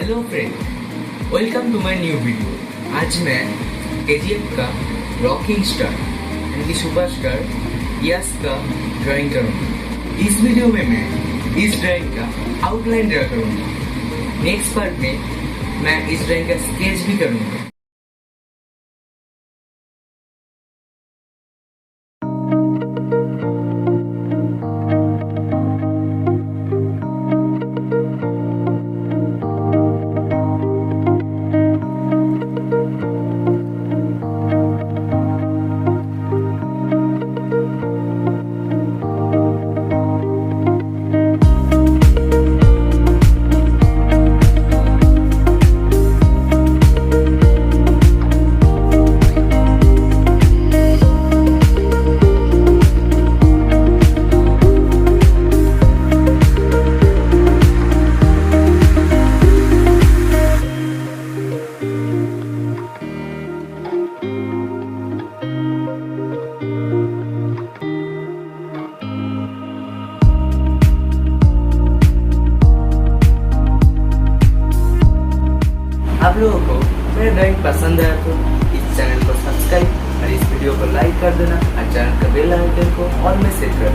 Hello friend, welcome to my new video. आज मैं KGF का रॉकिंग स्टार यानी कि सुपरस्टार यश का ड्राइंग करूँगा। इस वीडियो में मैं इस ड्राइंग का आउटलाइन ड्रा करूँगा। नेक्स्ट पार्ट में मैं इस ड्राइंग का स्केच भी करूँगा। आप लोगों को मेरा ड्राइंग पसंद आया तो इस चैनल को सब्सक्राइब और इस वीडियो को लाइक कर देना और चैनल का बेल आइकन को ऑल में सेट कर देना।